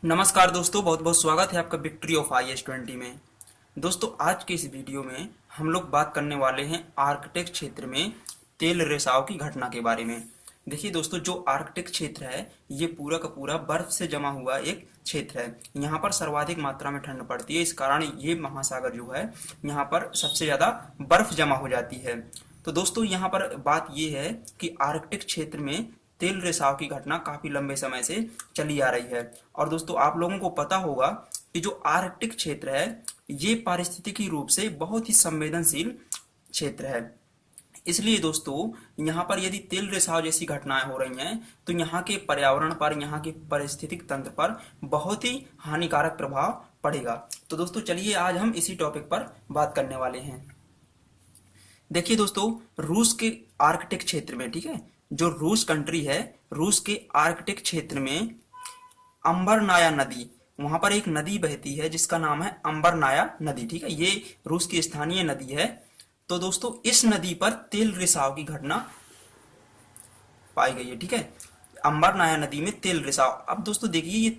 नमस्कार दोस्तों, बहुत बहुत स्वागत है आपका विक्ट्री ऑफ IS-20 में। दोस्तों, आज के इस वीडियो में हम लोग बात करने वाले हैं आर्कटिक क्षेत्र में तेल रिसाव की घटना के बारे में। देखिए दोस्तों, जो आर्कटिक क्षेत्र है ये पूरा का पूरा बर्फ से जमा हुआ एक क्षेत्र है। यहाँ पर सर्वाधिक मात्रा में ठंड पड़ती है, इस कारण ये महासागर जो है यहाँ पर सबसे ज्यादा बर्फ जमा हो जाती है। तो दोस्तों, यहाँ पर बात ये है कि आर्कटिक क्षेत्र में तेल रिसाव की घटना काफी लंबे समय से चली आ रही है। और दोस्तों, आप लोगों को पता होगा कि जो आर्कटिक क्षेत्र है ये पारिस्थितिकी रूप से बहुत ही संवेदनशील क्षेत्र है। इसलिए दोस्तों, यहाँ पर यदि तेल रिसाव जैसी घटनाएं हो रही हैं तो यहाँ के पर्यावरण पर, यहाँ के पारिस्थितिक तंत्र पर बहुत ही हानिकारक प्रभाव पड़ेगा। तो दोस्तों, चलिए आज हम इसी टॉपिक पर बात करने वाले हैं। देखिए दोस्तों, रूस के आर्कटिक क्षेत्र में, ठीक है, जो रूस कंट्री है, रूस के आर्कटिक क्षेत्र में अंबरनाया नदी, वहां पर एक नदी बहती है जिसका नाम है अंबरनाया नदी। ठीक है, ये रूस की स्थानीय नदी है। तो दोस्तों, इस नदी पर तेल रिसाव की घटना पाई गई है। ठीक है, अंबरनाया नदी में तेल रिसाव। अब दोस्तों देखिए, ये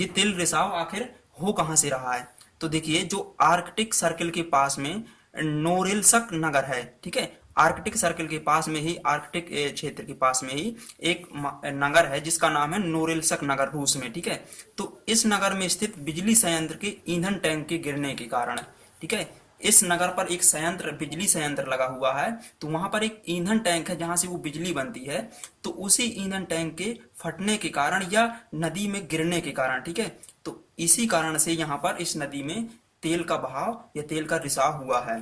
तेल रिसाव आखिर हो कहां से रहा है। तो देखिए, जो आर्कटिक सर्कल के पास में नोरिल्स्क नगर है, ठीक है, आर्कटिक सर्कल के पास में ही, आर्कटिक क्षेत्र के पास में ही एक नगर है जिसका नाम है नोरिल्स्क नगर, रूस में। ठीक है, तो इस नगर में स्थित बिजली संयंत्र के ईंधन टैंक के गिरने के कारण, ठीक है, इस नगर पर एक संयंत्र, बिजली संयंत्र लगा हुआ है। तो वहां पर एक ईंधन टैंक है जहां से वो बिजली बनती है। तो उसी ईंधन टैंक के फटने के कारण या नदी में गिरने के कारण, ठीक है, तो इसी कारण से यहाँ पर इस नदी में तेल का बहाव या तेल का रिसाव हुआ है।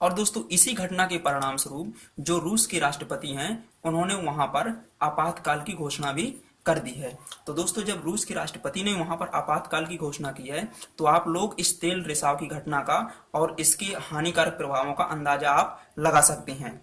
और दोस्तों, इसी घटना के परिणाम स्वरूप जो रूस के राष्ट्रपति हैं उन्होंने वहां पर आपातकाल की घोषणा भी कर दी है। तो दोस्तों, जब रूस के राष्ट्रपति ने वहां पर आपातकाल की घोषणा की है तो आप लोग इस तेल रिसाव की घटना का और इसके हानिकारक प्रभावों का अंदाजा आप लगा सकते हैं।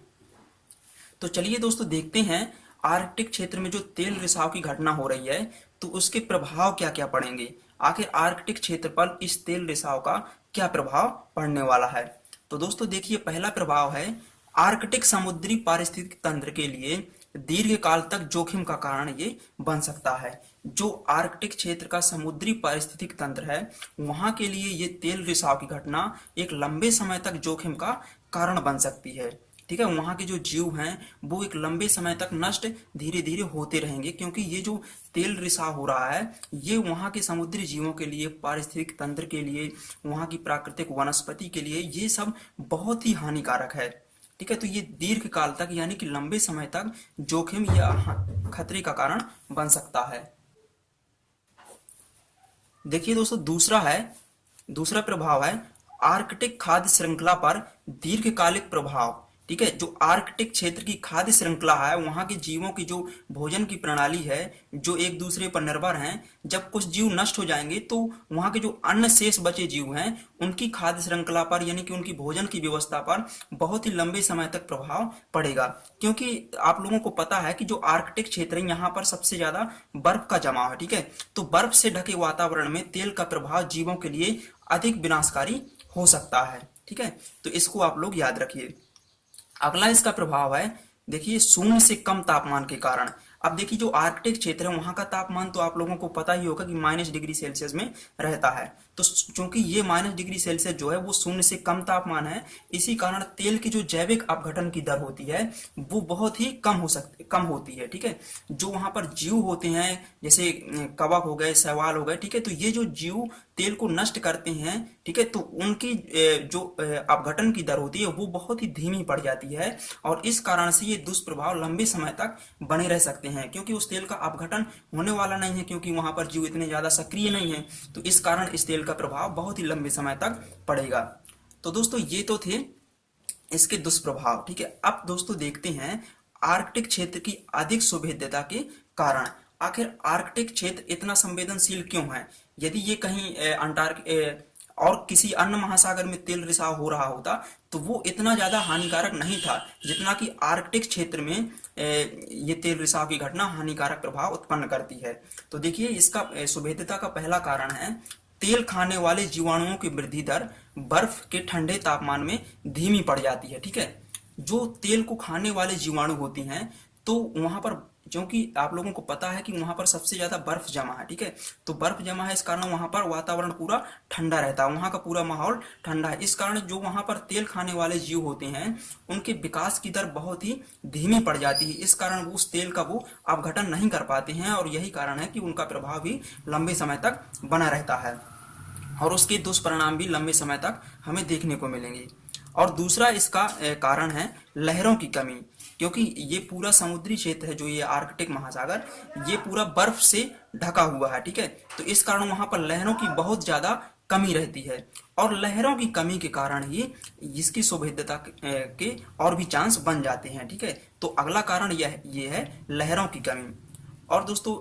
तो चलिए दोस्तों, देखते हैं आर्कटिक क्षेत्र में जो तेल रिसाव की घटना हो रही है तो उसके प्रभाव क्या क्या पड़ेंगे। आखिर आर्कटिक क्षेत्र पर इस तेल रिसाव का क्या प्रभाव पड़ने वाला है। तो दोस्तों देखिए, पहला प्रभाव है आर्कटिक समुद्री पारिस्थितिक तंत्र के लिए दीर्घ काल तक जोखिम का कारण ये बन सकता है। जो आर्कटिक क्षेत्र का समुद्री पारिस्थितिक तंत्र है वहां के लिए ये तेल रिसाव की घटना एक लंबे समय तक जोखिम का कारण बन सकती है। ठीक है, वहां के जो जीव हैं वो एक लंबे समय तक नष्ट धीरे धीरे होते रहेंगे, क्योंकि ये जो तेल रिसाव हो रहा है ये वहां के समुद्री जीवों के लिए, पारिस्थितिक तंत्र के लिए, वहां की प्राकृतिक वनस्पति के लिए ये सब बहुत ही हानिकारक है। ठीक है, तो ये दीर्घ काल तक यानी कि लंबे समय तक जोखिम या खतरे का कारण बन सकता है। देखिए दोस्तों, दूसरा प्रभाव है आर्कटिक खाद्य श्रृंखला पर दीर्घकालिक प्रभाव। ठीक है, जो आर्कटिक क्षेत्र की खाद्य श्रृंखला है, वहां के जीवों की जो भोजन की प्रणाली है, जो एक दूसरे पर निर्भर हैं, जब कुछ जीव नष्ट हो जाएंगे तो वहां के जो अन्य शेष बचे जीव हैं उनकी खाद्य श्रृंखला पर यानी कि उनकी भोजन की व्यवस्था पर बहुत ही लंबे समय तक प्रभाव पड़ेगा। क्योंकि आप लोगों को पता है कि जो आर्कटिक क्षेत्र है यहाँ पर सबसे ज्यादा बर्फ का जमाव है। ठीक है, तो बर्फ से ढके वातावरण में तेल का प्रभाव जीवों के लिए अधिक विनाशकारी हो सकता है। ठीक है, तो इसको आप लोग याद रखिए। अगला इसका प्रभाव है, देखिए, शून्य से कम तापमान के कारण। अब देखिए, जो आर्कटिक क्षेत्र है वहां का तापमान तो आप लोगों को पता ही होगा कि -डिग्री सेल्सियस में रहता है। तो चूंकि ये -डिग्री सेल्सियस जो है वो शून्य से कम तापमान है, इसी कारण तेल की जो जैविक अपघटन की दर होती है वो बहुत ही कम होती है। ठीक है, जो वहां पर जीव होते हैं जैसे कवक हो गए, शैवाल हो गए, ठीक है, तो ये जो जीव तेल को नष्ट करते हैं, ठीक है, तो उनकी जो अपघटन की दर होती है वो बहुत ही धीमी पड़ जाती है। और इस कारण से ये दुष्प्रभाव लंबे समय तक बने रह सकते हैं, क्योंकि उस तेल का अपघटन होने वाला नहीं है, क्योंकि वहां पर जीव इतने ज्यादा सक्रिय नहीं है। तो इस कारण इस तेल का प्रभाव बहुत ही लंबे समय तक पड़ेगा। तो दोस्तों, ये तो थे इसके दुष्प्रभाव। ठीक है, अब दोस्तों देखते हैं आर्कटिक क्षेत्र की अधिक सुभेद्यता के कारण। आखिर आर्कटिक क्षेत्र इतना संवेदनशील क्यों है। यदि ये कहीं और किसी अन्य महासागर में तेल रिसाव हो रहा होता तो वो इतना ज्यादा हानिकारक नहीं था जितना कि आर्कटिक क्षेत्र में ये तेल रिसाव की घटना हानिकारक प्रभाव उत्पन्न करती है। तो देखिए, इसका सुभेद्यता का पहला कारण है तेल खाने वाले जीवाणुओं की वृद्धि दर बर्फ के ठंडे तापमान में धीमी पड़ जाती है। ठीक है, जो तेल को खाने वाले जीवाणु होती हैं तो वहां पर क्योंकि आप लोगों को पता है कि वहां पर सबसे ज्यादा बर्फ जमा है, ठीक है। तो बर्फ जमा है, इस कारण वहां पर वातावरण पूरा ठंडा रहता है, वहां का पूरा माहौल ठंडा है। इस कारण जो वहां पर तेल खाने वाले जीव होते हैं उनके विकास की दर बहुत ही धीमी पड़ जाती है। इस कारण वो उस तेल का वो अपघटन नहीं कर पाते हैं, और यही कारण है कि उनका प्रभाव भी लंबे समय तक बना रहता है, और उसके दुष्परिणाम भी लंबे समय तक हमें देखने को मिलेंगे। और दूसरा इसका कारण है लहरों की कमी, क्योंकि ये पूरा समुद्री क्षेत्र है, जो ये आर्कटिक महासागर, ये पूरा बर्फ से ढका हुआ है, ठीक है। तो इस कारण वहां पर लहरों की बहुत ज्यादा कमी रहती है, और लहरों की कमी के कारण ही इसकी सुभेद्यता के और भी चांस बन जाते हैं, ठीक है। तो अगला कारण यह ये है लहरों की कमी। और दोस्तों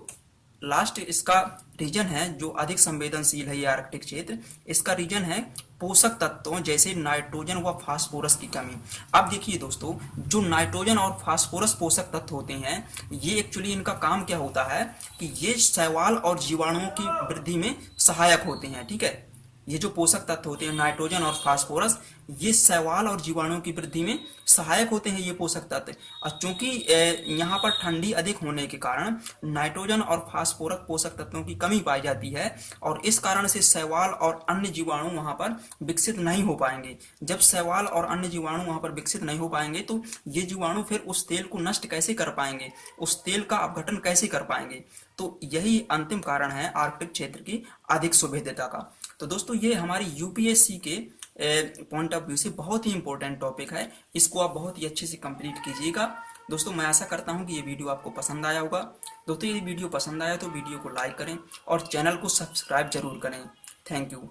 लास्ट इसका रीजन है जो अधिक संवेदनशील है ये आर्कटिक क्षेत्र, इसका रीजन है पोषक तत्वों जैसे नाइट्रोजन व फास्फोरस की कमी। अब देखिए दोस्तों, जो नाइट्रोजन और फास्फोरस पोषक तत्व होते हैं, ये एक्चुअली इनका काम क्या होता है कि ये शैवाल और जीवाणुओं की वृद्धि में सहायक होते हैं, ठीक है। ये जो पोषक तत्व होते हैं नाइट्रोजन और फास्फोरस, ये शैवाल और जीवाणुओं की वृद्धि में सहायक होते हैं ये पोषक तत्व। और चूंकि यहाँ पर ठंडी अधिक होने के कारण नाइट्रोजन और फास्फोरस पोषक तत्वों की कमी पाई जाती है, और इस कारण से शैवाल और अन्य जीवाणु वहां पर विकसित नहीं हो पाएंगे। जब शैवाल और अन्य जीवाणु वहां पर विकसित नहीं हो पाएंगे तो ये जीवाणु फिर उस तेल को नष्ट कैसे कर पाएंगे, उस तेल का अपघटन कैसे कर पाएंगे। तो यही अंतिम कारण है आर्कटिक क्षेत्र की अधिक सुभेद्यता का। तो दोस्तों ये हमारी यूपीएससी के पॉइंट ऑफ व्यू से बहुत ही इंपॉर्टेंट टॉपिक है, इसको आप बहुत ही अच्छे से कंप्लीट कीजिएगा। दोस्तों मैं आशा करता हूं कि ये वीडियो आपको पसंद आया होगा। दोस्तों ये वीडियो पसंद आया तो वीडियो को लाइक करें और चैनल को सब्सक्राइब जरूर करें। Thank you.